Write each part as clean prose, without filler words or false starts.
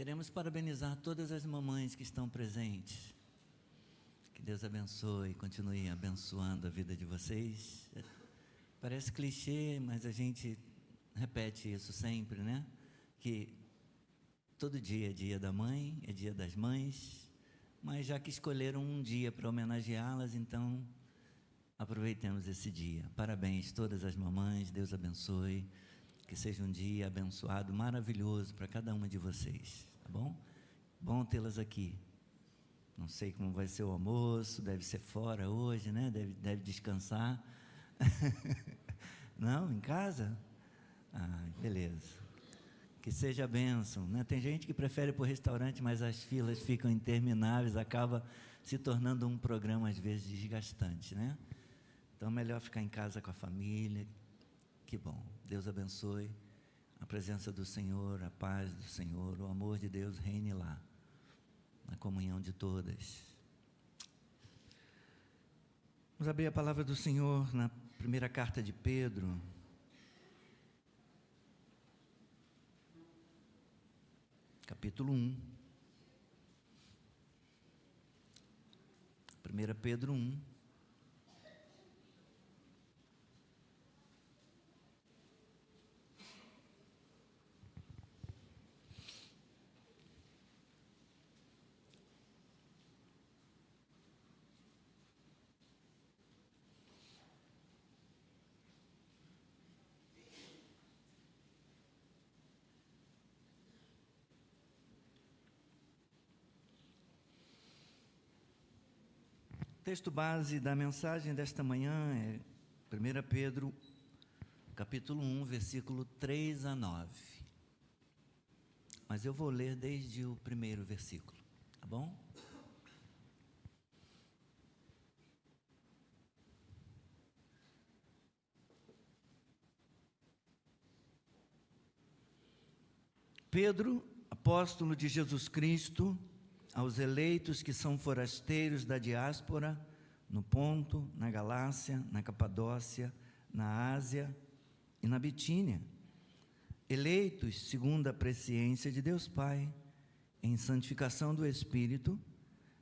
Queremos parabenizar todas as mamães que estão presentes. Que Deus abençoe e continue abençoando a vida de vocês. Parece clichê, mas a gente repete isso sempre, né? Que todo dia é dia da mãe, é dia das mães, mas já que escolheram um dia para homenageá-las, então aproveitemos esse dia. Parabéns todas as mamães, Deus abençoe, que seja um dia abençoado, maravilhoso para cada uma de vocês, tá bom? Bom tê-las aqui. Não sei como vai ser o almoço, deve ser fora hoje, né? Deve descansar. Não, em casa? Ah, beleza. Que seja a bênção, né? Tem gente que prefere ir para o restaurante, mas as filas ficam intermináveis, acaba se tornando um programa às vezes desgastante, né? Então é melhor ficar em casa com a família. Que bom. Deus abençoe. A presença do Senhor, a paz do Senhor, o amor de Deus reine lá, na comunhão de todas. Vamos abrir a palavra do Senhor na primeira carta de Pedro. Capítulo 1. 1 Pedro 1. O texto base da mensagem desta manhã é 1 Pedro, capítulo 1, versículo 3 a 9. Mas eu vou ler desde o primeiro versículo, tá bom? Pedro, apóstolo de Jesus Cristo, aos eleitos que são forasteiros da diáspora, no Ponto, na Galácia, na Capadócia, na Ásia e na Bitínia, eleitos segundo a presciência de Deus Pai, em santificação do Espírito,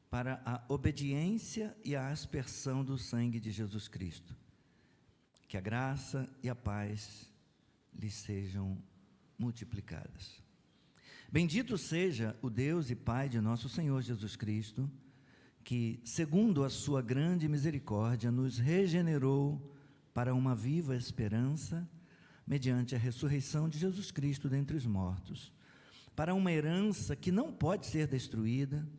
para a obediência e a aspersão do sangue de Jesus Cristo. Que a graça e a paz lhes sejam multiplicadas. Bendito seja o Deus e Pai de nosso Senhor Jesus Cristo, que, segundo a sua grande misericórdia, nos regenerou para uma viva esperança, mediante a ressurreição de Jesus Cristo dentre os mortos, para uma herança que não pode ser destruída,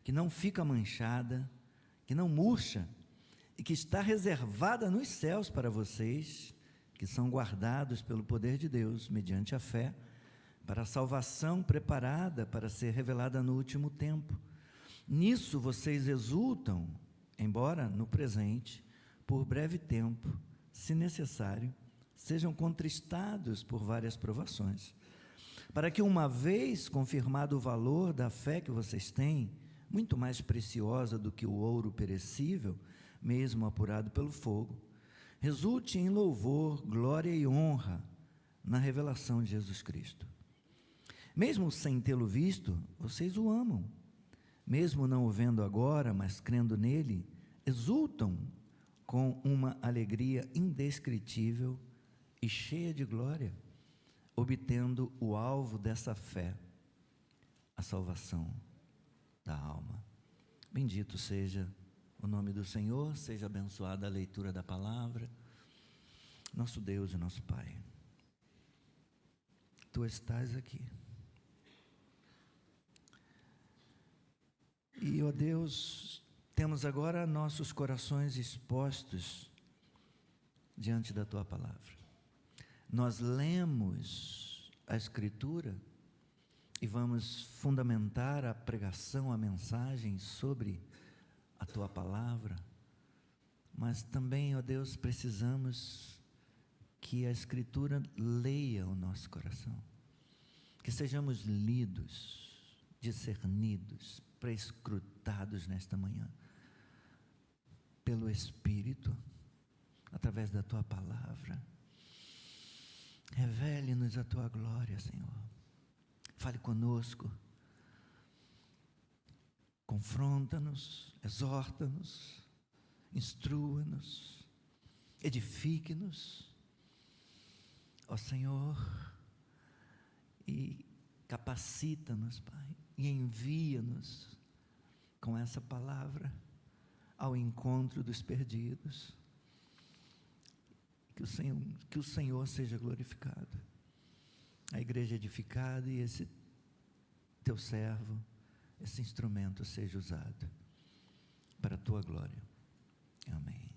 que não fica manchada, que não murcha, e que está reservada nos céus para vocês, que são guardados pelo poder de Deus, mediante a fé, para a salvação preparada para ser revelada no último tempo. Nisso vocês exultam, embora no presente, por breve tempo, se necessário, sejam contristados por várias provações, para que, uma vez confirmado o valor da fé que vocês têm, muito mais preciosa do que o ouro perecível, mesmo apurado pelo fogo, resulte em louvor, glória e honra na revelação de Jesus Cristo. Mesmo sem tê-lo visto, vocês o amam. Mesmo não o vendo agora, mas crendo nele, exultam com uma alegria indescritível e cheia de glória, obtendo o alvo dessa fé, a salvação da alma. Bendito seja o nome do Senhor, seja abençoada a leitura da palavra. Nosso Deus e nosso Pai, Tu estás aqui. E, ó Deus, temos agora nossos corações expostos diante da Tua palavra. Nós lemos a Escritura e vamos fundamentar a pregação, a mensagem sobre a Tua palavra, mas também, ó Deus, precisamos que a Escritura leia o nosso coração, que sejamos lidos, discernidos, prescrutados nesta manhã pelo Espírito, através da Tua palavra. Revele-nos a Tua glória, Senhor. Fale conosco, confronta-nos, exorta-nos, instrua-nos, edifique-nos, ó Senhor, e capacita-nos, Pai, e envia-nos com essa palavra ao encontro dos perdidos. Que o Senhor seja glorificado, a igreja edificada, e esse teu servo, esse instrumento seja usado para a tua glória. Amém.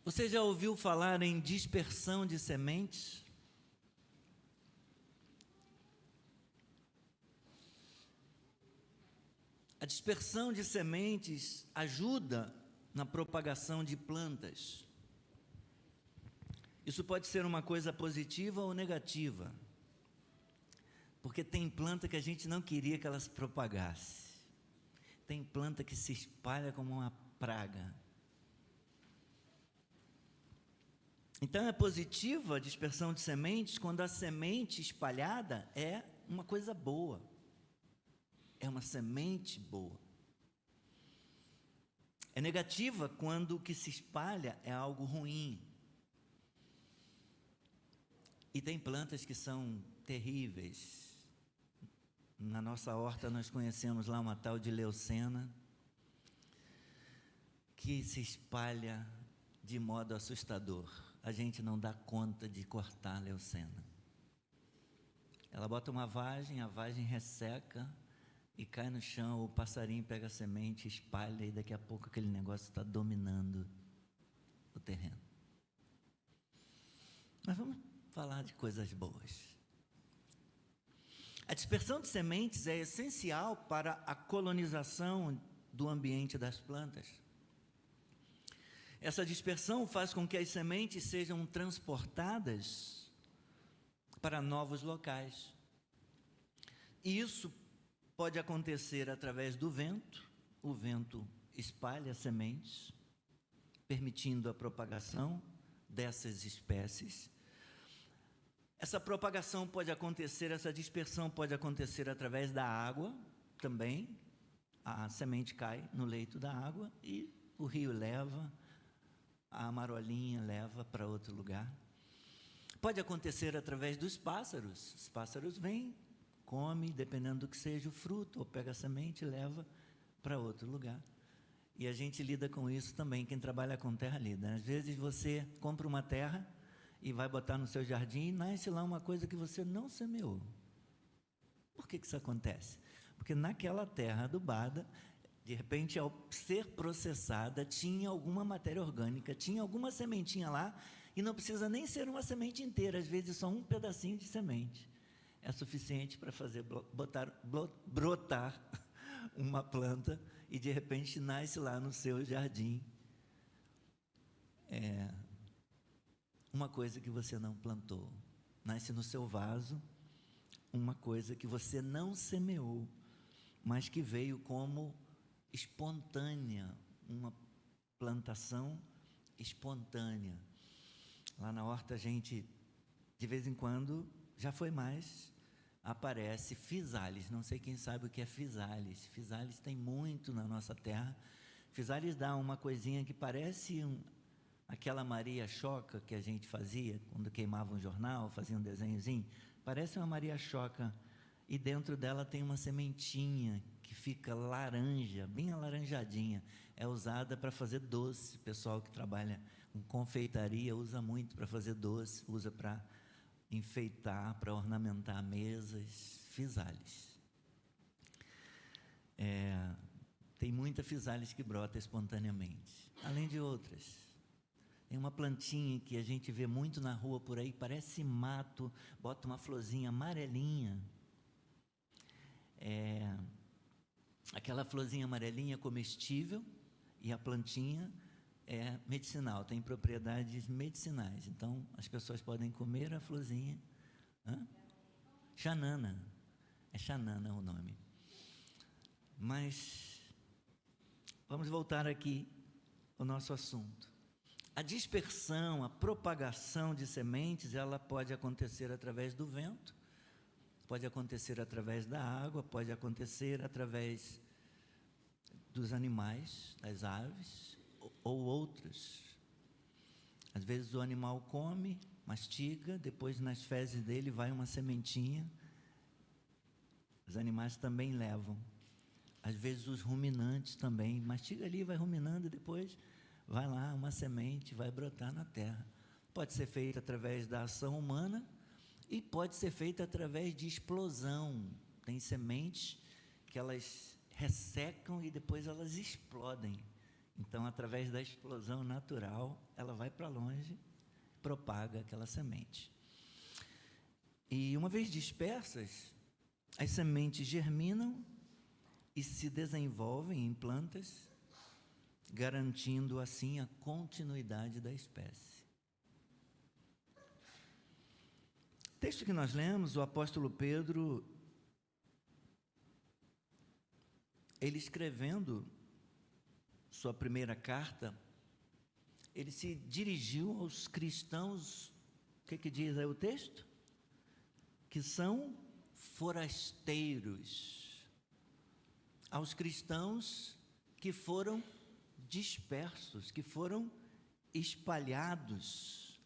Você já ouviu falar em dispersão de sementes? A dispersão de sementes ajuda na propagação de plantas. Isso pode ser uma coisa positiva ou negativa, porque tem planta que a gente não queria que ela se propagasse. Tem planta que se espalha como uma praga. Então é positiva a dispersão de sementes quando a semente espalhada é uma coisa boa. É uma semente boa. É negativa quando o que se espalha é algo ruim. E tem plantas que são terríveis. Na nossa horta nós conhecemos lá uma tal de leucena, que se espalha de modo assustador. A gente não dá conta de cortar a leucena. Ela bota uma vagem, a vagem resseca e cai no chão, o passarinho pega a semente, espalha, e daqui a pouco aquele negócio está dominando o terreno. Mas vamos falar de coisas boas. A dispersão de sementes é essencial para a colonização do ambiente das plantas. Essa dispersão faz com que as sementes sejam transportadas para novos locais. E isso pode acontecer através do vento. O vento espalha sementes, permitindo a propagação dessas espécies. Essa propagação pode acontecer, essa dispersão pode acontecer através da água também. A semente cai no leito da água e o rio leva, a marolinha leva para outro lugar. Pode acontecer através dos pássaros. Os pássaros vêm, come, dependendo do que seja o fruto, ou pega a semente e leva para outro lugar. E a gente lida com isso também, quem trabalha com terra lida. Às vezes você compra uma terra e vai botar no seu jardim e nasce lá uma coisa que você não semeou. Por que isso acontece? Porque naquela terra adubada, de repente, ao ser processada, tinha alguma matéria orgânica, tinha alguma sementinha lá, e não precisa nem ser uma semente inteira, às vezes só um pedacinho de semente é suficiente para fazer brotar uma planta, e de repente nasce lá no seu jardim uma coisa que você não plantou, nasce no seu vaso uma coisa que você não semeou, mas que veio como espontânea, uma plantação espontânea. Lá na horta a gente, de vez em quando, já foi mais, aparece fisales. Não sei quem sabe o que é fisales. Fisales tem muito na nossa terra. Fisales dá uma coisinha que parece aquela Maria Choca que a gente fazia quando queimava um jornal, fazia um desenhozinho. Parece uma Maria Choca, e dentro dela tem uma sementinha que fica laranja, bem alaranjadinha. É usada para fazer doce. O pessoal que trabalha com confeitaria usa muito para fazer doce, usa para enfeitar, para ornamentar mesas. Fisales. Tem muita fisales que brota espontaneamente, além de outras. Tem uma plantinha que a gente vê muito na rua por aí, parece mato, bota uma florzinha amarelinha. Aquela florzinha amarelinha é comestível, e a plantinha é medicinal, tem propriedades medicinais. Então, as pessoas podem comer a florzinha. Xanana. É xanana o nome. Mas, vamos voltar aqui ao nosso assunto. a dispersão, a propagação de sementes, ela pode acontecer através do vento, pode acontecer através da água, pode acontecer através dos animais, das aves, ou outras. Às vezes o animal come, mastiga, depois nas fezes dele vai uma sementinha. Os animais também levam. Às vezes os ruminantes também, mastiga ali, vai ruminando, depois vai lá, uma semente vai brotar na terra. Pode ser feita através da ação humana e pode ser feita através de explosão. Tem sementes que elas ressecam e depois elas explodem. Então, através da explosão natural, ela vai para longe, propaga aquela semente. E uma vez dispersas, as sementes germinam e se desenvolvem em plantas, garantindo assim a continuidade da espécie. O texto que nós lemos, o apóstolo Pedro, ele escrevendo sua primeira carta, ele se dirigiu aos cristãos, o que diz aí o texto? Que são forasteiros, aos cristãos que foram dispersos, que foram espalhados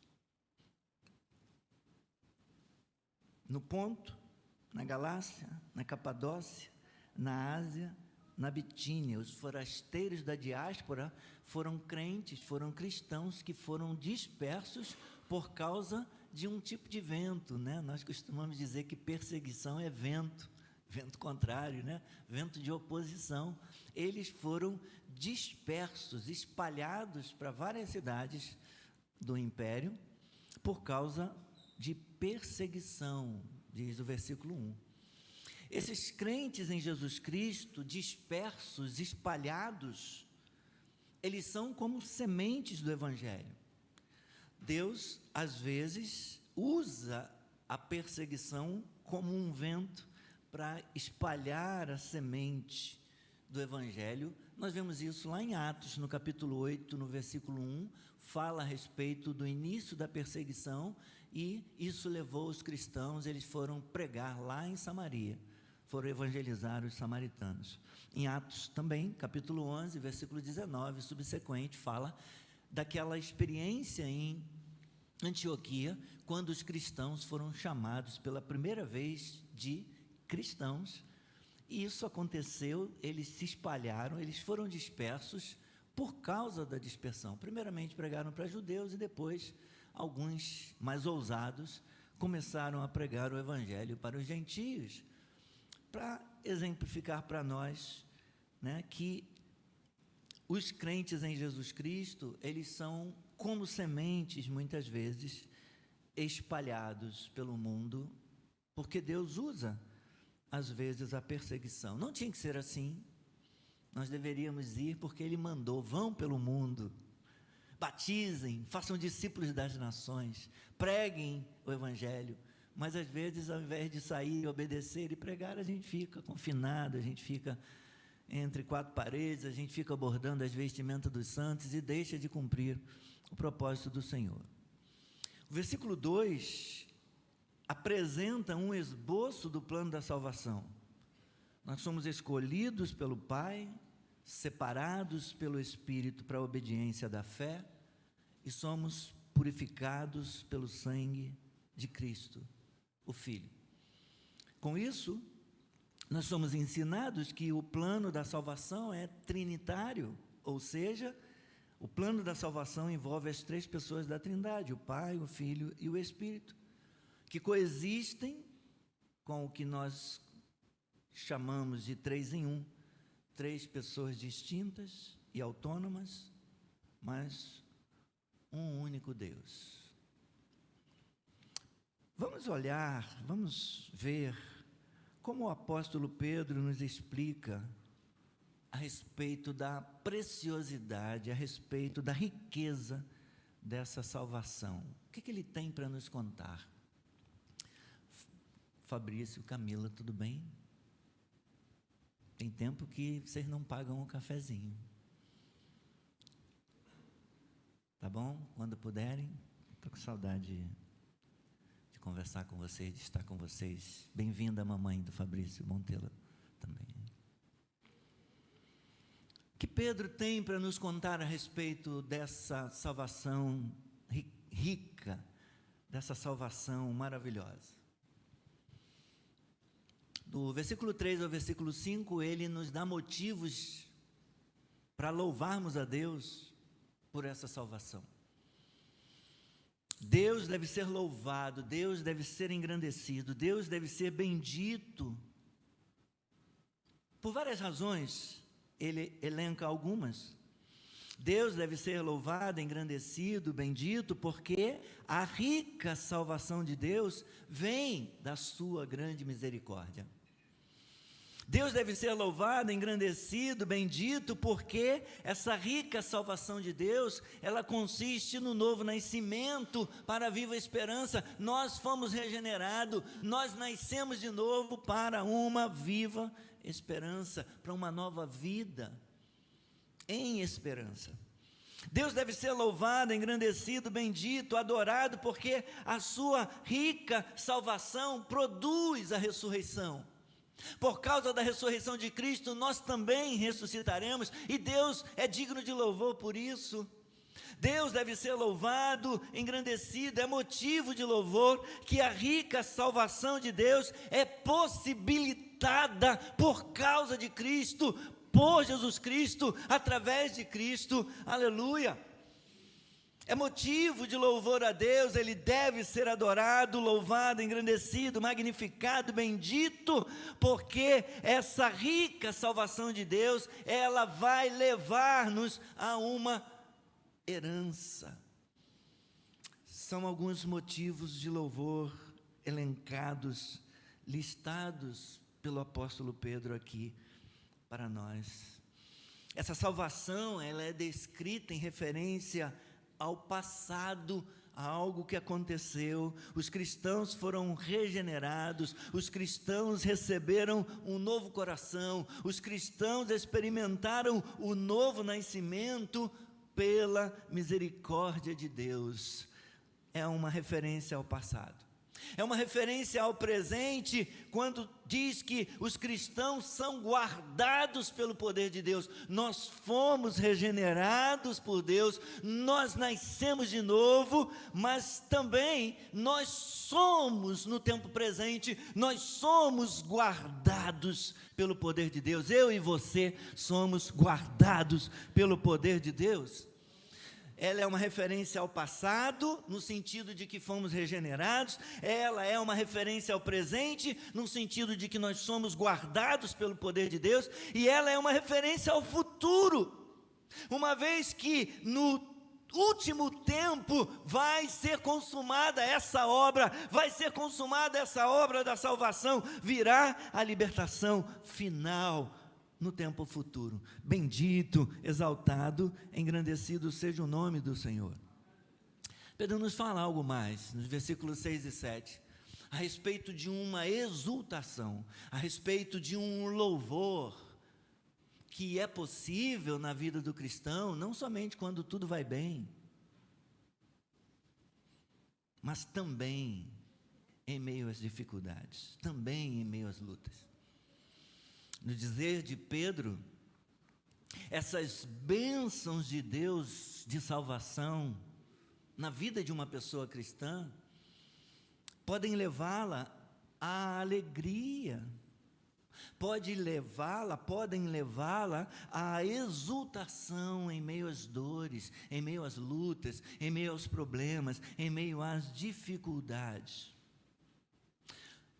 no Ponto, na Galácia, na Capadócia, na Ásia, na Bitínia. Os forasteiros da diáspora foram crentes, foram cristãos que foram dispersos por causa de um tipo de vento, né? Nós costumamos dizer que perseguição é vento, vento contrário, né? Vento de oposição. Eles foram dispersos, espalhados para várias cidades do império por causa de perseguição, diz o versículo 1. Esses crentes em Jesus Cristo, dispersos, espalhados, eles são como sementes do Evangelho. Deus, às vezes, usa a perseguição como um vento para espalhar a semente do Evangelho. Nós vemos isso lá em Atos, no capítulo 8, no versículo 1, fala a respeito do início da perseguição, e isso levou os cristãos, eles foram pregar lá em Samaria, foram evangelizar os samaritanos. Em Atos também, capítulo 11, versículo 19, subsequente, fala daquela experiência em Antioquia, quando os cristãos foram chamados pela primeira vez de cristãos, e isso aconteceu, eles se espalharam, eles foram dispersos por causa da dispersão. Primeiramente pregaram para judeus e depois alguns mais ousados começaram a pregar o evangelho para os gentios, para exemplificar para nós, né, que os crentes em Jesus Cristo, eles são como sementes, muitas vezes, espalhados pelo mundo, porque Deus usa, às vezes, a perseguição. Não tinha que ser assim. Nós deveríamos ir porque Ele mandou, vão pelo mundo, batizem, façam discípulos das nações, preguem o Evangelho. Mas, às vezes, ao invés de sair, obedecer e pregar, a gente fica confinado, a gente fica entre quatro paredes, a gente fica bordando as vestimentas dos santos e deixa de cumprir o propósito do Senhor. O versículo 2 apresenta um esboço do plano da salvação. Nós somos escolhidos pelo Pai, separados pelo Espírito para a obediência da fé e somos purificados pelo sangue de Cristo, o Filho. Com isso, nós somos ensinados que o plano da salvação é trinitário, ou seja, o plano da salvação envolve as três pessoas da Trindade, o Pai, o Filho e o Espírito, que coexistem com o que nós chamamos de 3 em 1, três pessoas distintas e autônomas, mas um único Deus. Vamos ver como o apóstolo Pedro nos explica a respeito da preciosidade, a respeito da riqueza dessa salvação. O que ele tem para nos contar? Fabrício, Camila, tudo bem? Tem tempo que vocês não pagam o cafezinho. Tá tá bom? Quando puderem. Estou com saudade de conversar com vocês, de estar com vocês. Bem-vinda a mamãe do Fabrício, bom tê-la também. O que Pedro tem para nos contar a respeito dessa salvação rica, dessa salvação maravilhosa? Do versículo 3 ao versículo 5, ele nos dá motivos para louvarmos a Deus por essa salvação. Deus deve ser louvado, Deus deve ser engrandecido, Deus deve ser bendito. Por várias razões, ele elenca algumas. Deus deve ser louvado, engrandecido, bendito, porque a rica salvação de Deus vem da sua grande misericórdia. Deus deve ser louvado, engrandecido, bendito, porque essa rica salvação de Deus, ela consiste no novo nascimento para a viva esperança. Nós fomos regenerados, nós nascemos de novo para uma viva esperança, para uma nova vida em esperança. Deus deve ser louvado, engrandecido, bendito, adorado, porque a sua rica salvação produz a ressurreição. Por causa da ressurreição de Cristo, nós também ressuscitaremos, e Deus é digno de louvor por isso. Deus deve ser louvado, engrandecido, é motivo de louvor que a rica salvação de Deus é possibilitada por causa de Cristo, por Jesus Cristo, através de Cristo, aleluia. É motivo de louvor a Deus, Ele deve ser adorado, louvado, engrandecido, magnificado, bendito, porque essa rica salvação de Deus, ela vai levar-nos a uma herança. São alguns motivos de louvor elencados, listados pelo apóstolo Pedro aqui para nós. Essa salvação, ela é descrita em referência ao passado, a algo que aconteceu. Os cristãos foram regenerados, os cristãos receberam um novo coração, os cristãos experimentaram o novo nascimento pela misericórdia de Deus. É uma referência ao passado. É uma referência ao presente, quando diz que os cristãos são guardados pelo poder de Deus. Nós fomos regenerados por Deus, nós nascemos de novo, mas também nós somos, no tempo presente, nós somos guardados pelo poder de Deus. Eu e você somos guardados pelo poder de Deus. Ela é uma referência ao passado, no sentido de que fomos regenerados. Ela é uma referência ao presente, no sentido de que nós somos guardados pelo poder de Deus. E ela é uma referência ao futuro, uma vez que no último tempo vai ser consumada essa obra, vai ser consumada essa obra da salvação, virá a libertação final no tempo futuro. Bendito, exaltado, engrandecido seja o nome do Senhor. Pedro nos fala algo mais, nos versículos 6 e 7, a respeito de uma exultação, a respeito de um louvor, que é possível na vida do cristão, não somente quando tudo vai bem, mas também em meio às dificuldades, também em meio às lutas. No dizer de Pedro, essas bênçãos de Deus de salvação na vida de uma pessoa cristã podem levá-la à alegria, podem levá-la à exultação em meio às dores, em meio às lutas, em meio aos problemas, em meio às dificuldades.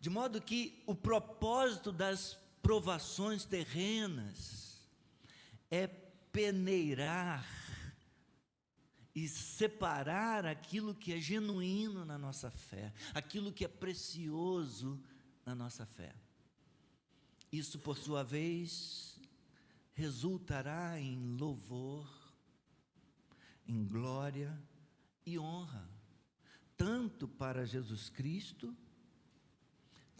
De modo que o propósito das provações terrenas é peneirar e separar aquilo que é genuíno na nossa fé, aquilo que é precioso na nossa fé. Isso, por sua vez, resultará em louvor, em glória e honra, tanto para Jesus Cristo,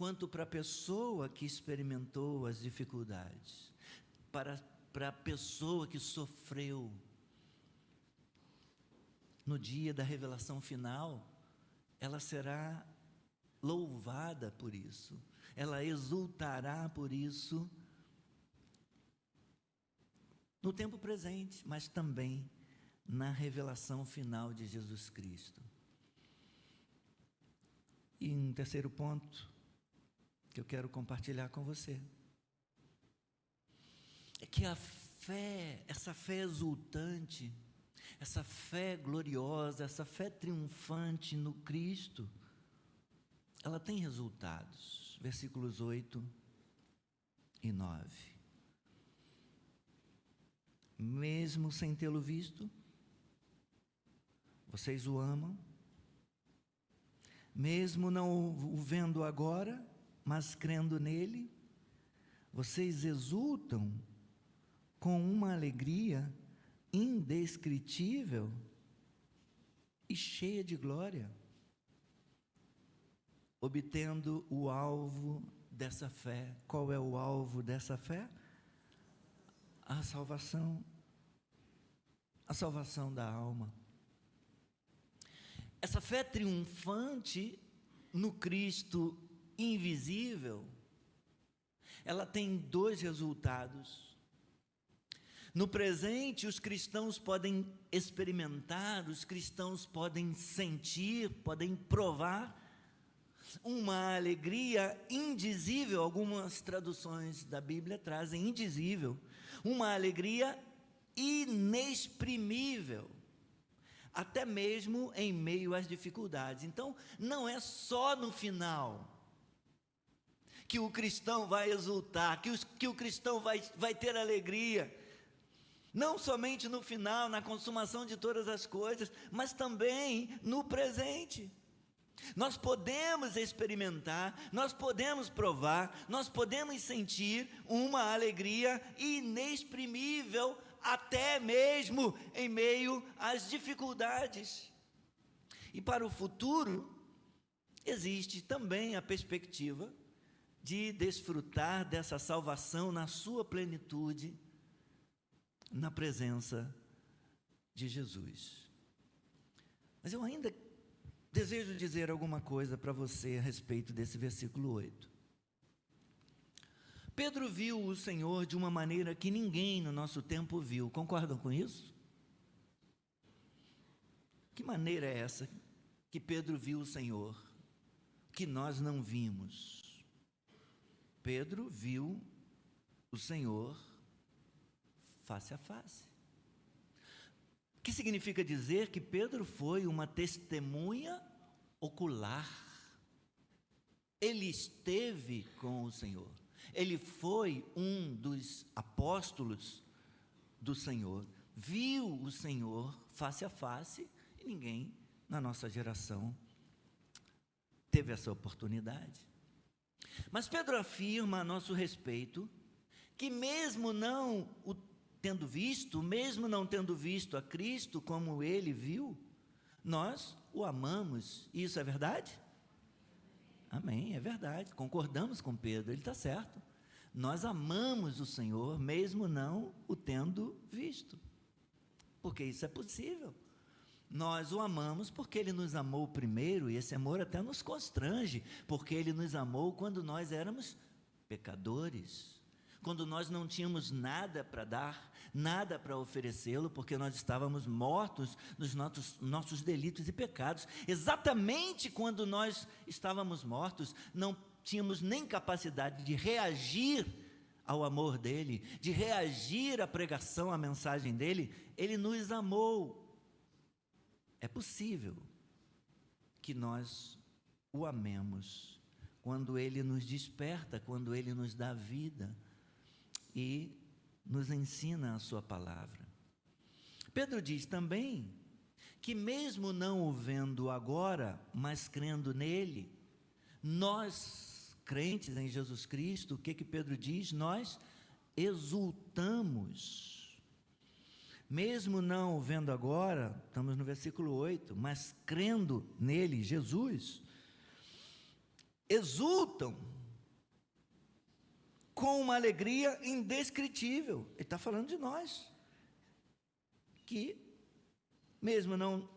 quanto para a pessoa que experimentou as dificuldades, para a pessoa que sofreu. no dia da revelação final, ela será louvada por isso, ela exultará por isso no tempo presente, mas também na revelação final de Jesus Cristo. E um terceiro ponto que eu quero compartilhar com você é que a fé, essa fé exultante, essa fé gloriosa, essa fé triunfante no Cristo, ela tem resultados. Versículos 8 e 9. Mesmo sem tê-lo visto, vocês o amam, mesmo não o vendo agora, mas crendo nele, vocês exultam com uma alegria indescritível e cheia de glória, obtendo o alvo dessa fé. Qual é o alvo dessa fé? A salvação da alma. Essa fé triunfante no Cristo invisível, ela tem dois resultados. No presente, os cristãos podem experimentar, os cristãos podem sentir, podem provar uma alegria indizível. Algumas traduções da Bíblia trazem indizível, uma alegria inexprimível, até mesmo em meio às dificuldades. Então, não é só no final que o cristão vai exultar, que o cristão vai ter alegria, não somente no final, na consumação de todas as coisas, mas também no presente. Nós podemos experimentar, nós podemos provar, nós podemos sentir uma alegria inexprimível, até mesmo em meio às dificuldades. E para o futuro, existe também a perspectiva de desfrutar dessa salvação na sua plenitude, na presença de Jesus. Mas eu ainda desejo dizer alguma coisa para você a respeito desse versículo 8. Pedro viu o Senhor de uma maneira que ninguém no nosso tempo viu. Concordam com isso? Que maneira é essa que Pedro viu o Senhor, que nós não vimos? Pedro viu o Senhor face a face. O que significa dizer que Pedro foi uma testemunha ocular. Ele esteve com o Senhor. Ele foi um dos apóstolos do Senhor. Viu o Senhor face a face, e ninguém na nossa geração teve essa oportunidade. Mas Pedro afirma a nosso respeito que mesmo não o tendo visto, mesmo não tendo visto a Cristo como ele viu, nós o amamos. Isso é verdade? Amém, é verdade. Concordamos com Pedro, ele está certo. Nós amamos o Senhor, mesmo não o tendo visto, porque isso é possível. Nós o amamos porque ele nos amou primeiro, e esse amor até nos constrange, porque ele nos amou quando nós éramos pecadores, quando nós não tínhamos nada para dar, nada para oferecê-lo, porque nós estávamos mortos nos nossos delitos e pecados. Exatamente quando nós estávamos mortos, não tínhamos nem capacidade de reagir ao amor dele, de reagir à pregação, à mensagem dele. Ele nos amou. É possível que nós o amemos quando ele nos desperta, quando ele nos dá vida e nos ensina a sua palavra. Pedro diz também que mesmo não o vendo agora, mas crendo nele, nós, crentes em Jesus Cristo, o que Pedro diz? Nós exultamos. Mesmo não o vendo agora, estamos no versículo 8, mas crendo nele, Jesus, exultam com uma alegria indescritível. Ele está falando de nós, que mesmo não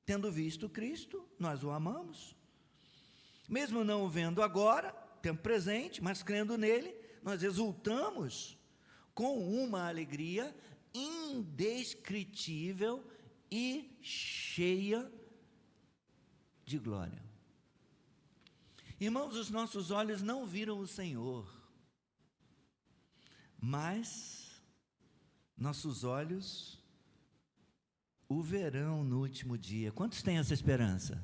Tendo visto Cristo, nós o amamos. Mesmo não o vendo agora, tempo presente, mas crendo nele, nós exultamos com uma alegria indescritível e cheia de glória. Irmãos, os nossos olhos não viram o Senhor, mas nossos olhos o verão no último dia. Quantos têm essa esperança?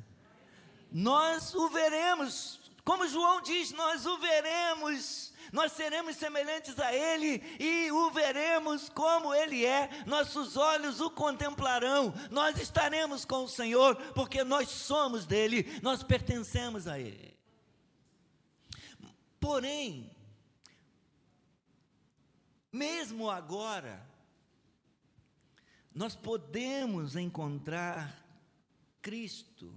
Nós o veremos, como João diz, nós o veremos, nós seremos semelhantes a Ele e o veremos como Ele é, nossos olhos o contemplarão, nós estaremos com o Senhor, porque nós somos dEle, nós pertencemos a Ele. Porém, mesmo agora, nós podemos encontrar Cristo,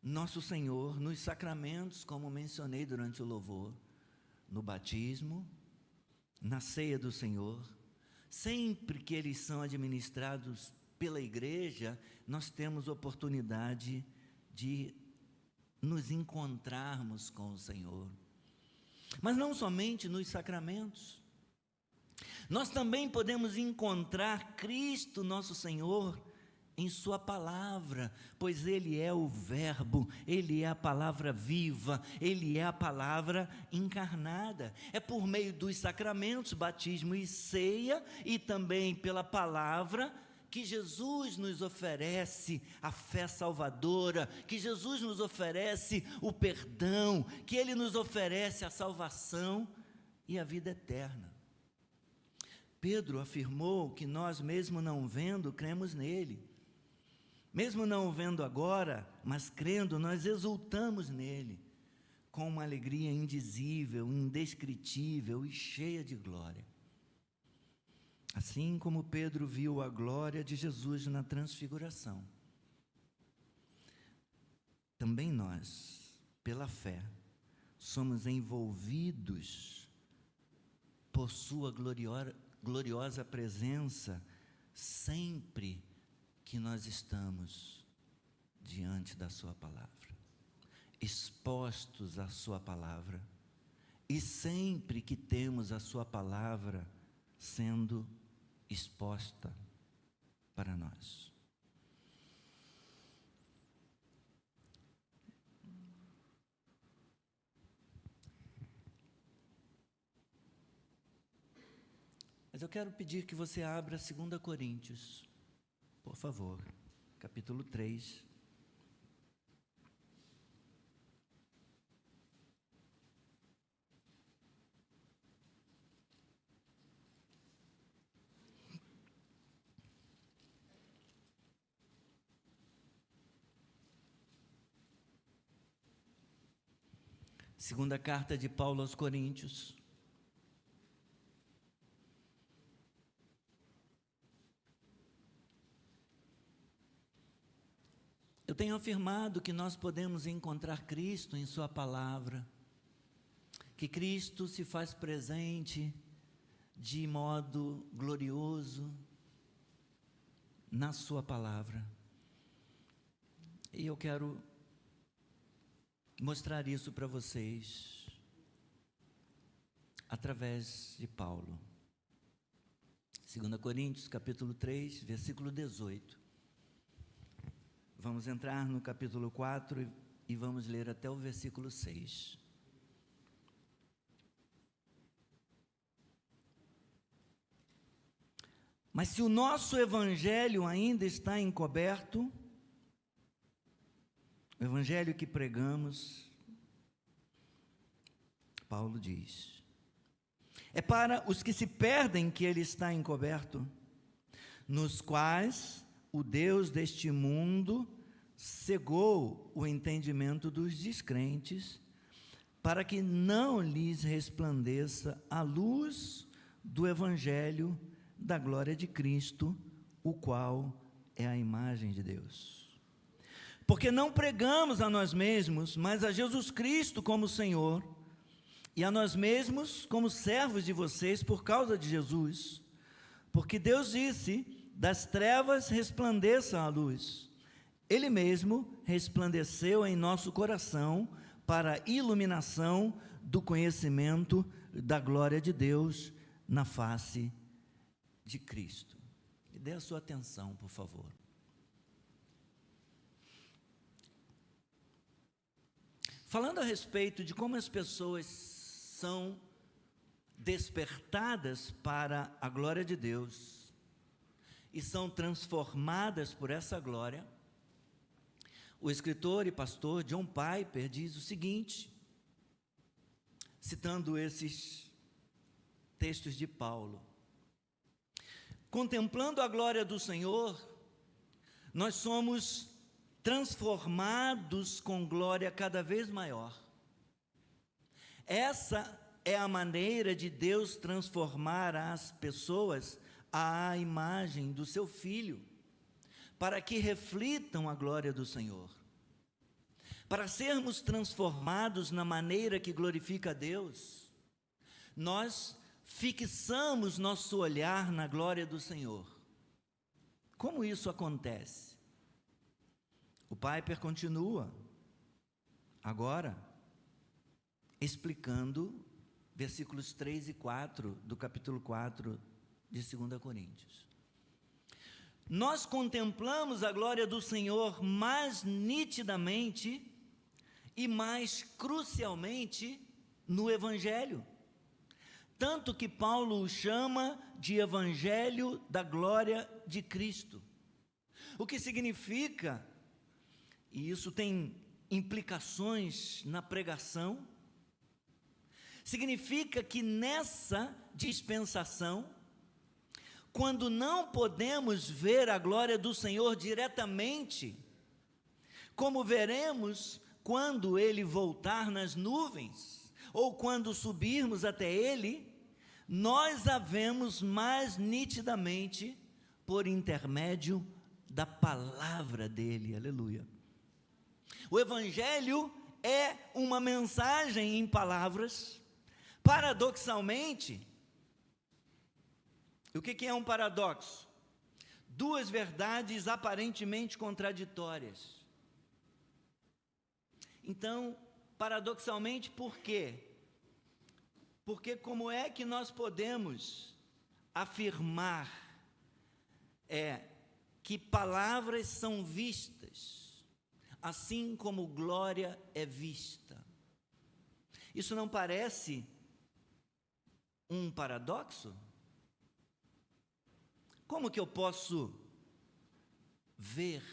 nosso Senhor, nos sacramentos, como mencionei durante o louvor, no batismo, na ceia do Senhor. Sempre que eles são administrados pela igreja, nós temos oportunidade de nos encontrarmos com o Senhor. Mas não somente nos sacramentos, nós também podemos encontrar Cristo, nosso Senhor, em sua palavra, pois Ele é o verbo, Ele é a palavra viva, Ele é a palavra encarnada. É por meio dos sacramentos, batismo e ceia, e também pela palavra, que Jesus nos oferece a fé salvadora, que Jesus nos oferece o perdão, que Ele nos oferece a salvação e a vida eterna. Pedro afirmou que nós, mesmo não vendo, cremos nele. Mesmo não o vendo agora, mas crendo, nós exultamos nele, com uma alegria indizível, indescritível e cheia de glória. Assim como Pedro viu a glória de Jesus na transfiguração, também nós, pela fé, somos envolvidos por sua gloriosa presença, sempre que nós estamos diante da sua palavra, expostos à sua palavra, e sempre que temos a sua palavra sendo exposta para nós. Mas eu quero pedir que você abra 2 Coríntios, por favor, capítulo 3. Segunda carta de Paulo aos Coríntios. Eu tenho afirmado que nós podemos encontrar Cristo em sua palavra, que Cristo se faz presente de modo glorioso na sua palavra. E eu quero mostrar isso para vocês através de Paulo. 2 Coríntios, capítulo 3, versículo 18. Vamos entrar no capítulo 4 e vamos ler até o versículo 6. Mas se o nosso evangelho ainda está encoberto, o evangelho que pregamos, Paulo diz, é para os que se perdem que ele está encoberto, nos quais o Deus deste mundo cegou o entendimento dos descrentes, para que não lhes resplandeça a luz do evangelho da glória de Cristo, o qual é a imagem de Deus. Porque não pregamos a nós mesmos, mas a Jesus Cristo como Senhor, e a nós mesmos como servos de vocês por causa de Jesus. Porque Deus disse, das trevas resplandeça a luz, Ele mesmo resplandeceu em nosso coração para a iluminação do conhecimento da glória de Deus na face de Cristo. E dê a sua atenção, por favor. Falando a respeito de como as pessoas são despertadas para a glória de Deus e são transformadas por essa glória, o escritor e pastor John Piper diz o seguinte, citando esses textos de Paulo: contemplando a glória do Senhor, nós somos transformados com glória cada vez maior. Essa é a maneira de Deus transformar as pessoas à imagem do seu Filho, para que reflitam a glória do Senhor. Para sermos transformados na maneira que glorifica a Deus, nós fixamos nosso olhar na glória do Senhor. Como isso acontece? O Piper continua, agora, explicando versículos 3 e 4 do capítulo 4 de 2 Coríntios. Nós contemplamos a glória do Senhor mais nitidamente e mais crucialmente no Evangelho. Tanto que Paulo o chama de Evangelho da glória de Cristo. O que significa, e isso tem implicações na pregação, significa que nessa dispensação, quando não podemos ver a glória do Senhor diretamente, como veremos quando Ele voltar nas nuvens, ou quando subirmos até Ele, nós a vemos mais nitidamente por intermédio da palavra dEle, aleluia. O Evangelho é uma mensagem em palavras. Paradoxalmente, o que é um paradoxo? Duas verdades aparentemente contraditórias. Então, paradoxalmente, por quê? Porque como é que nós podemos afirmar que palavras são vistas, assim como glória é vista? Isso não parece um paradoxo? Como que eu posso ver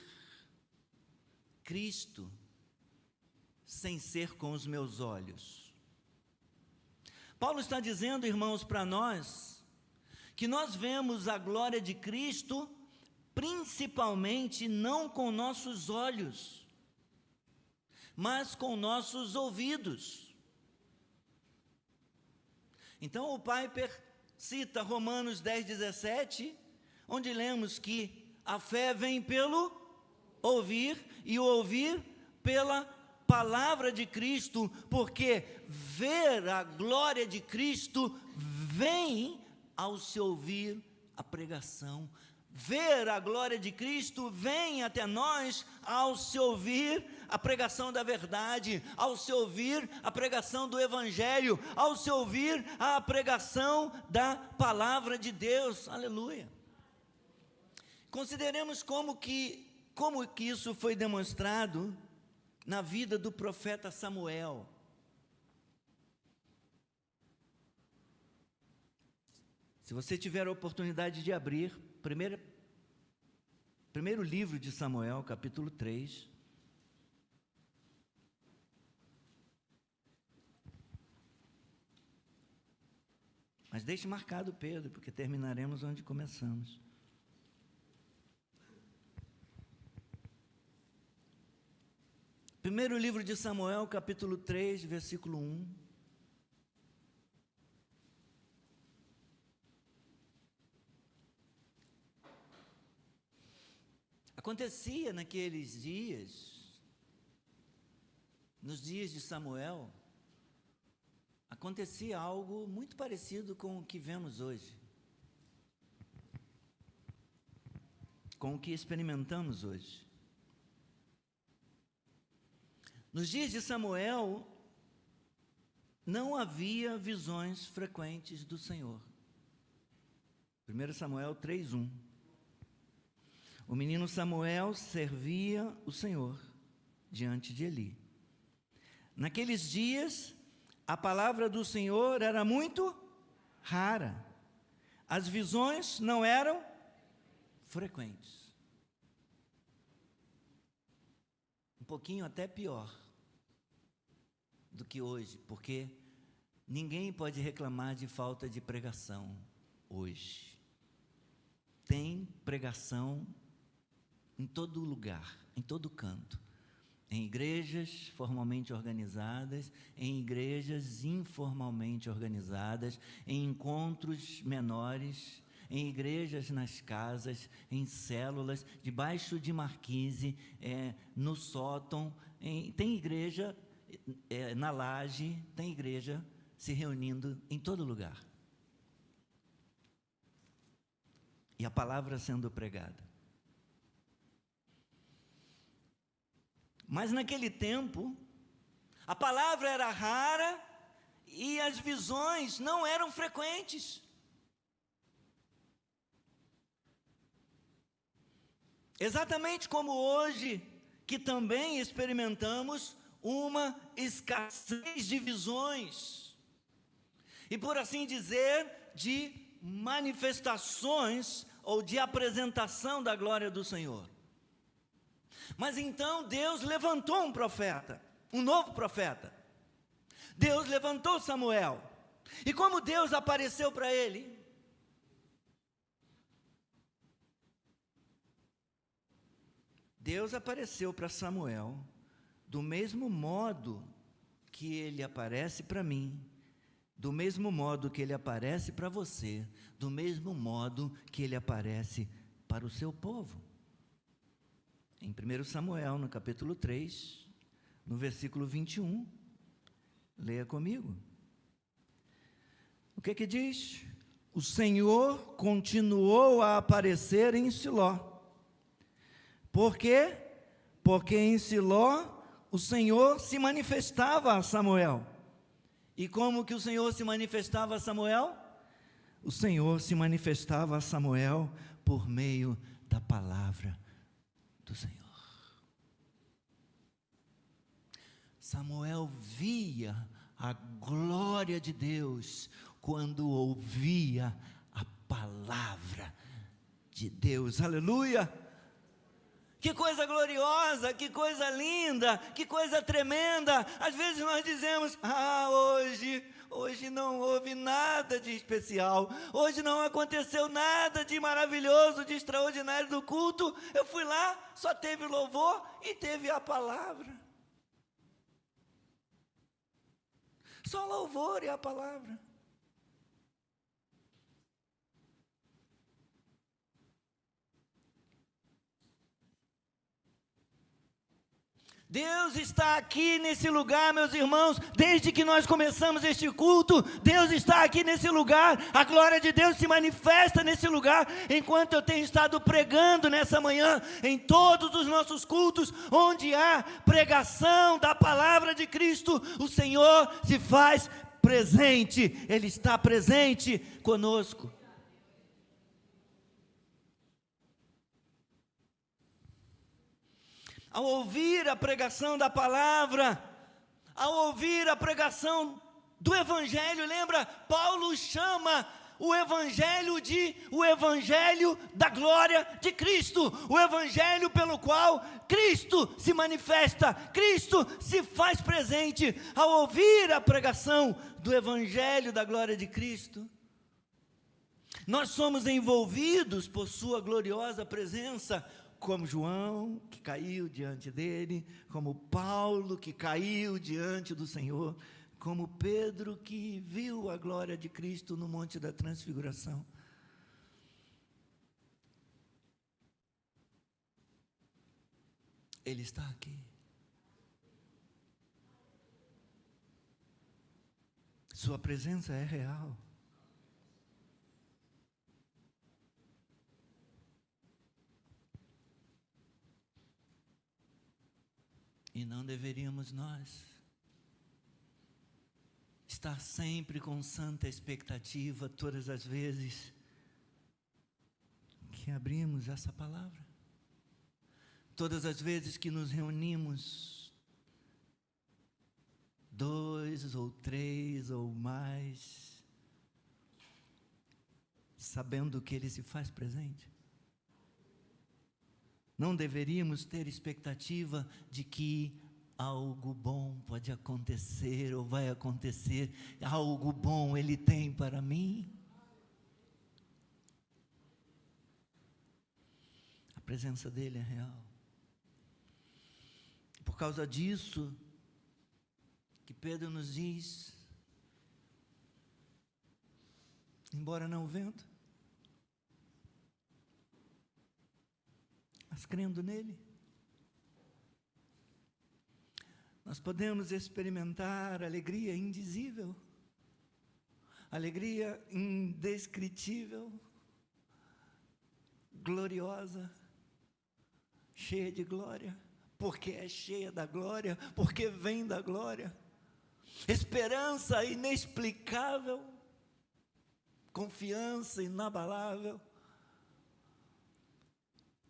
Cristo sem ser com os meus olhos? Paulo está dizendo, irmãos, para nós, que nós vemos a glória de Cristo, principalmente não com nossos olhos, mas com nossos ouvidos. Então o Piper cita Romanos 10:17, onde lemos que a fé vem pelo ouvir, e o ouvir pela palavra de Cristo, porque ver a glória de Cristo vem ao se ouvir a pregação. Ver a glória de Cristo vem até nós ao se ouvir a pregação da verdade, ao se ouvir a pregação do Evangelho, ao se ouvir a pregação da palavra de Deus, aleluia. Consideremos como que isso foi demonstrado na vida do profeta Samuel. Se você tiver a oportunidade de abrir, primeiro livro de Samuel, capítulo 3. Mas deixe marcado, Pedro, porque terminaremos onde começamos. Primeiro livro de Samuel, capítulo 3, versículo 1. Acontecia naqueles dias, nos dias de Samuel, acontecia algo muito parecido com o que vemos hoje, com o que experimentamos hoje. Nos dias de Samuel, não havia visões frequentes do Senhor. 1 Samuel 3:1. O menino Samuel servia o Senhor diante de Eli. Naqueles dias, a palavra do Senhor era muito rara. As visões não eram frequentes. Um pouquinho até pior do que hoje, porque ninguém pode reclamar de falta de pregação hoje. Tem pregação em todo lugar, em todo canto. Em igrejas formalmente organizadas, em igrejas informalmente organizadas, em encontros menores, em igrejas nas casas, em células, debaixo de marquise, no sótão. Tem igreja na laje, tem igreja se reunindo em todo lugar. E a palavra sendo pregada. Mas naquele tempo, a palavra era rara e as visões não eram frequentes. Exatamente como hoje, que também experimentamos uma escassez de visões, e por assim dizer, de manifestações ou de apresentação da glória do Senhor. Mas então Deus levantou um profeta, um novo profeta. Deus levantou Samuel. E como Deus apareceu para ele? Deus apareceu para Samuel do mesmo modo que ele aparece para mim, do mesmo modo que ele aparece para você, do mesmo modo que ele aparece para o seu povo. Em 1 Samuel, no capítulo 3, no versículo 21, leia comigo. O que diz? O Senhor continuou a aparecer em Siló. Por quê? Porque em Siló o Senhor se manifestava a Samuel. E como que o Senhor se manifestava a Samuel? O Senhor se manifestava a Samuel por meio da palavra do Senhor. Samuel via a glória de Deus quando ouvia a palavra de Deus. Aleluia! Que coisa gloriosa, que coisa linda, que coisa tremenda. Às vezes nós dizemos: hoje não houve nada de especial, hoje não aconteceu nada de maravilhoso, de extraordinário do culto. Eu fui lá, só teve louvor e teve a palavra. Só louvor e a palavra. Deus está aqui nesse lugar, meus irmãos, desde que nós começamos este culto. Deus está aqui nesse lugar, a glória de Deus se manifesta nesse lugar, enquanto eu tenho estado pregando nessa manhã, em todos os nossos cultos, onde há pregação da palavra de Cristo, o Senhor se faz presente, Ele está presente conosco. Ao ouvir a pregação da palavra, ao ouvir a pregação do Evangelho, lembra? Paulo chama o Evangelho de o Evangelho da glória de Cristo, o Evangelho pelo qual Cristo se manifesta, Cristo se faz presente. Ao ouvir a pregação do Evangelho da glória de Cristo, nós somos envolvidos por sua gloriosa presença, como João, que caiu diante dele, como Paulo, que caiu diante do Senhor, como Pedro, que viu a glória de Cristo no Monte da Transfiguração. Ele está aqui. Sua presença é real. E não deveríamos nós estar sempre com santa expectativa todas as vezes que abrimos essa palavra, todas as vezes que nos reunimos, 2 ou 3 ou mais, sabendo que Ele se faz presente. Não deveríamos ter expectativa de que algo bom pode acontecer ou vai acontecer, algo bom Ele tem para mim. A presença dEle é real. Por causa disso, que Pedro nos diz, embora não vendo, mas crendo nele, nós podemos experimentar alegria indizível, alegria indescritível, gloriosa, cheia de glória, porque é cheia da glória, porque vem da glória, esperança inexplicável, confiança inabalável,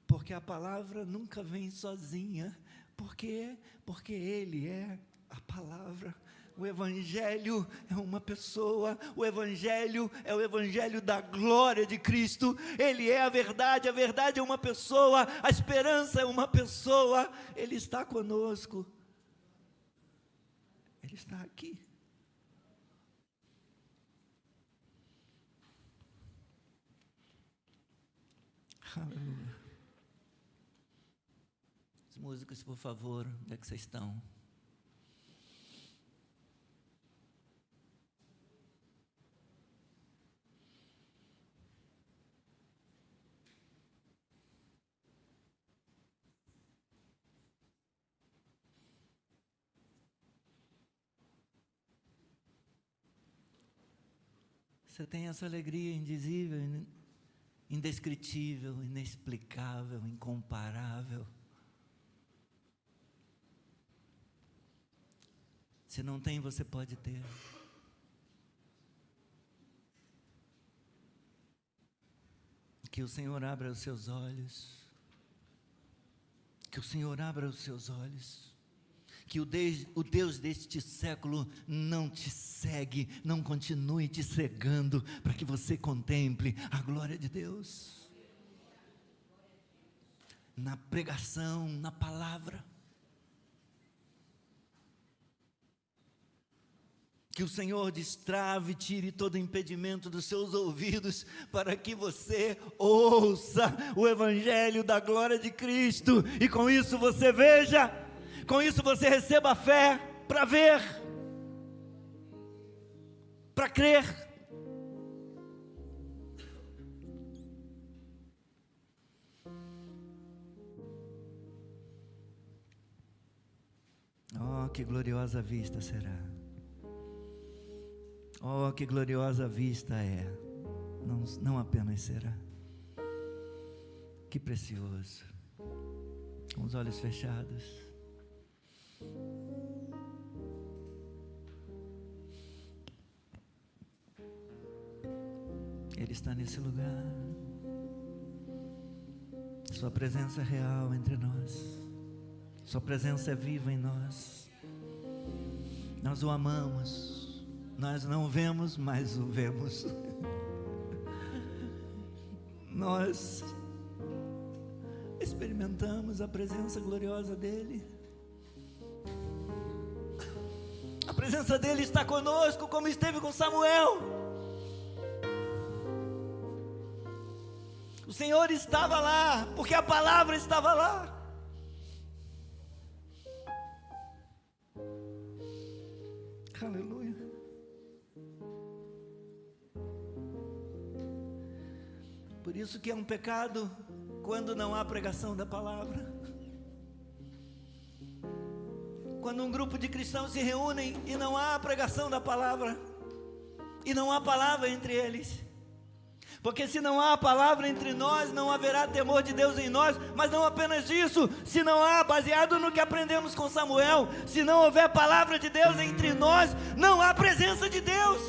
porque a palavra nunca vem sozinha, porque Ele é a palavra. O Evangelho é uma pessoa, o Evangelho é o Evangelho da glória de Cristo, Ele é a verdade é uma pessoa, a esperança é uma pessoa, Ele está conosco, Ele está aqui. Aleluia. As músicas, por favor, onde é que vocês estão? Você tem essa alegria indizível, indescritível, inexplicável, incomparável. Se não tem, você pode ter. Que o Senhor abra os seus olhos. Que o Senhor abra os seus olhos. Que o Deus deste século não te cegue, não continue te cegando, para que você contemple a glória de Deus. Na pregação, na palavra. Que o Senhor destrave e tire todo impedimento dos seus ouvidos, para que você ouça o Evangelho da glória de Cristo, e com isso você veja, com isso você receba a fé para ver, para crer. Oh, que gloriosa vista será. Oh, que gloriosa vista é, não apenas será, que precioso, com os olhos fechados, Ele está nesse lugar, Sua presença é real entre nós, Sua presença é viva em nós, nós o amamos. Nós não vemos, mas o vemos. Nós experimentamos a presença gloriosa dEle. A presença dEle está conosco, como esteve com Samuel. O Senhor estava lá, porque a palavra estava lá. Aleluia. Por isso que é um pecado quando não há pregação da palavra. Quando um grupo de cristãos se reúnem e não há pregação da palavra, e não há palavra entre eles. Porque se não há a palavra entre nós, não haverá temor de Deus em nós. Mas não apenas isso, se não há, baseado no que aprendemos com Samuel, se não houver palavra de Deus entre nós, não há presença de Deus.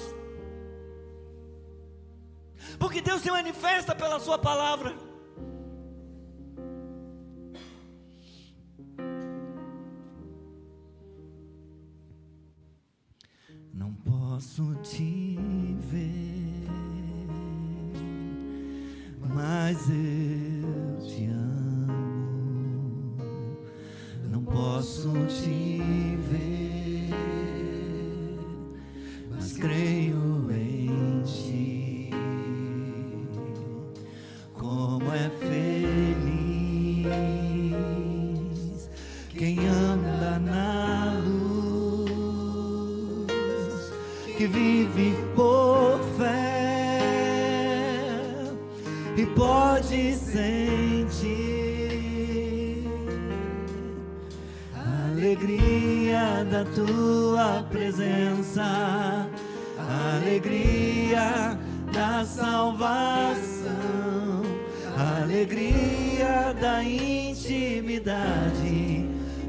Porque Deus se manifesta pela sua palavra. Não posso te ver, mas eu te amo. Não posso te ver, mas creio em ti. Como é feliz quem anda na luz, que vive por fé e pode sentir a alegria da tua presença, a alegria da salvação, a alegria da intimidade,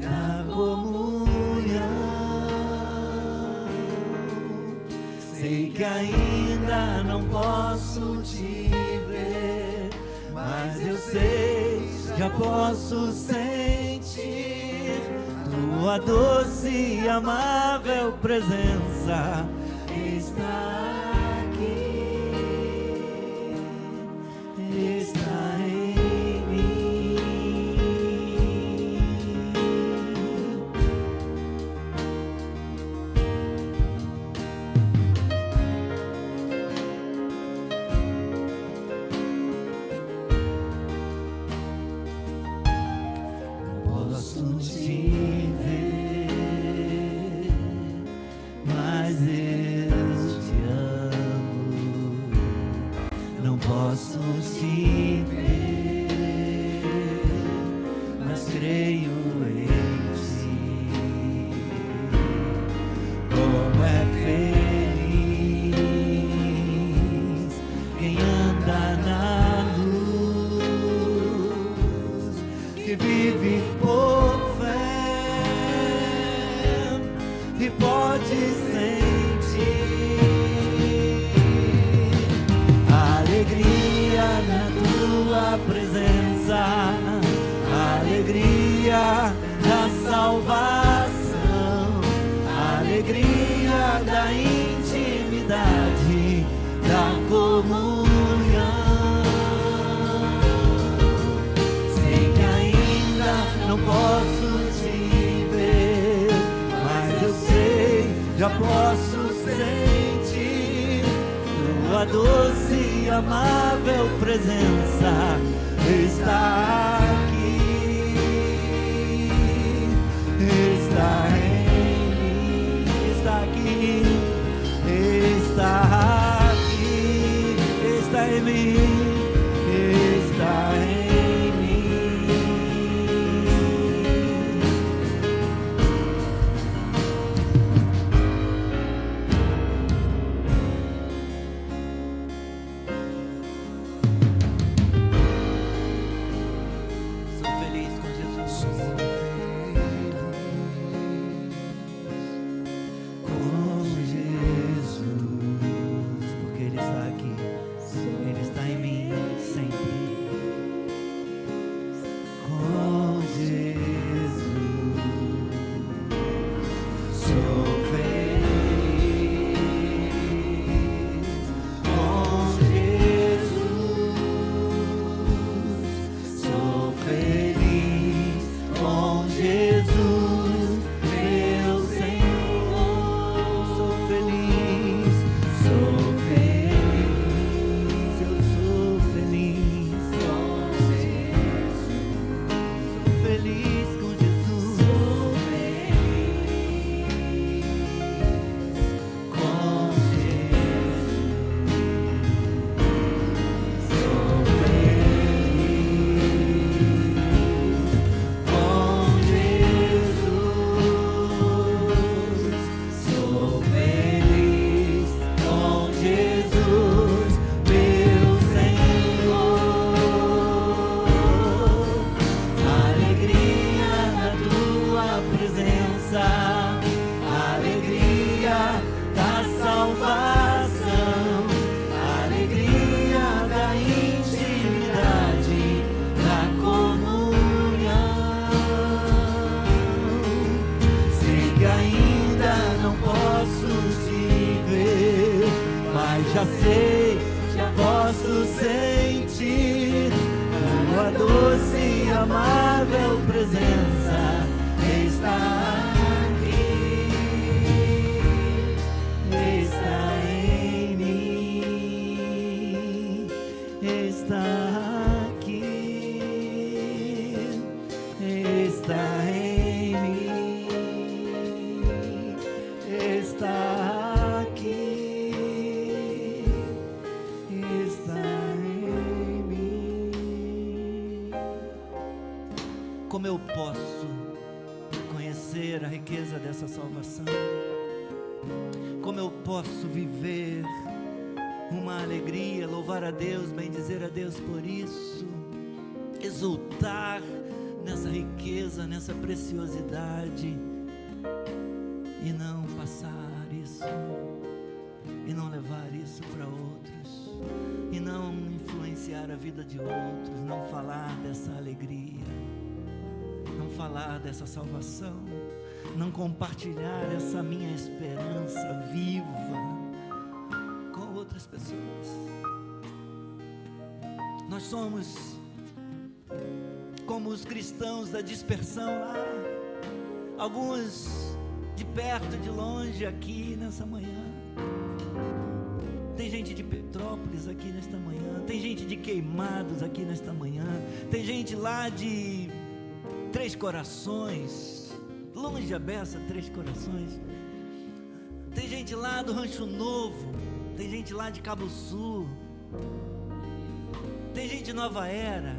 da comunhão. Sei que ainda não posso te ver, mas eu sei, já posso sentir tua doce e amável presença está aqui, está em mim. Posso te ver, mas eu te amo. Não posso te ver, mas creio em ti. Como é feliz quem anda na luz, que vive por fé e pode sentir a alegria na tua presença, a alegria da salvação, a alegria da intimidade, da comunhão. Sei que ainda não posso te ver, mas eu sei, já posso sentir tua doce e amável presença está aqui, está em mim, está aqui, está aqui, está em mim, está em mim. Sou feliz com Jesus. Com Jesus, porque Ele está aqui, Ele está em mim sempre. Com Jesus, sou feliz. Com Jesus, sou feliz. Com Jesus, meu Senhor, sou feliz, sou feliz, eu sou feliz. Com Jesus, sou feliz com Jesus, sou feliz. Com Jesus, sou feliz. Com Jesus, seja vosso sentir, tua doce e amável presença está aqui, está em mim, está aqui, está em mim, está aqui, está em mim. Como eu posso conhecer a riqueza dessa salvação? Como eu posso viver uma alegria, louvar a Deus, bendizer a Deus por isso, exultar nessa riqueza, nessa preciosidade, e não passar isso, e não levar isso para outros, e não influenciar a vida de outros, não falar dessa alegria, não falar dessa salvação, não compartilhar essa minha esperança viva com outras pessoas. Nós somos como os cristãos da dispersão lá, alguns de perto, de longe, aqui nessa manhã. Tem gente de Petrópolis aqui nesta manhã, tem gente de Queimados aqui nesta manhã, tem gente lá de Três Corações, longe de Abessa, Três Corações, tem gente lá do Rancho Novo, tem gente lá de Cabo Sul, tem gente de Nova Era,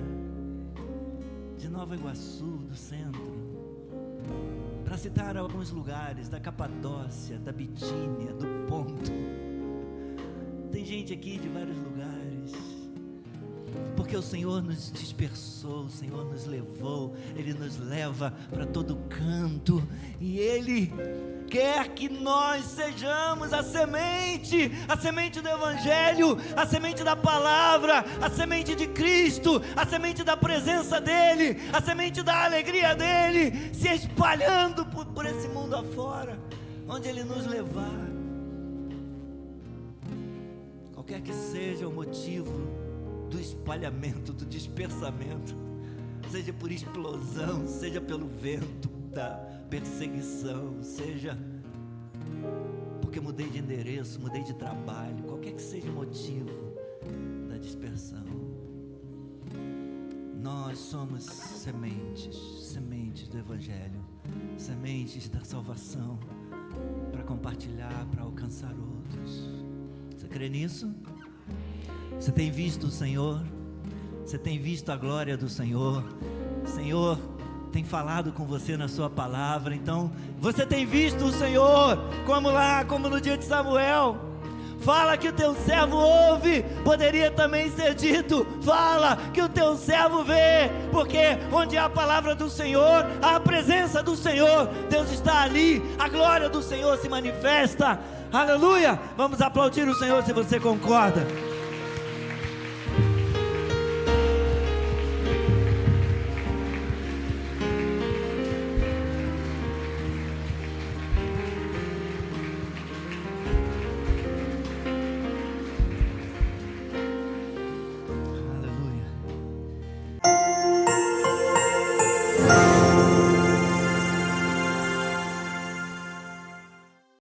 de Nova Iguaçu, do centro, para citar alguns lugares, da Capadócia, da Bitínia, do Ponto. Tem gente aqui de vários lugares, porque o Senhor nos dispersou, o Senhor nos levou, Ele nos leva para todo canto, e Ele quer que nós sejamos a semente do Evangelho, a semente da palavra, a semente de Cristo, a semente da presença dEle, a semente da alegria dEle, se espalhando por esse mundo afora, onde Ele nos levar. Qualquer que seja o motivo do espalhamento, do dispersamento, seja por explosão, seja pelo vento da perseguição, seja porque mudei de endereço, mudei de trabalho, qualquer que seja o motivo da dispersão, nós somos sementes do Evangelho, sementes da salvação, para compartilhar, para alcançar outros. Você crê nisso? Você tem visto o Senhor? Você tem visto a glória do Senhor? O Senhor tem falado com você na sua palavra. Então, você tem visto o Senhor, como no dia de Samuel. Fala que o teu servo ouve, poderia também ser dito, fala que o teu servo vê, porque onde há a palavra do Senhor, há a presença do Senhor, Deus está ali, a glória do Senhor se manifesta, aleluia. Vamos aplaudir o Senhor se você concorda.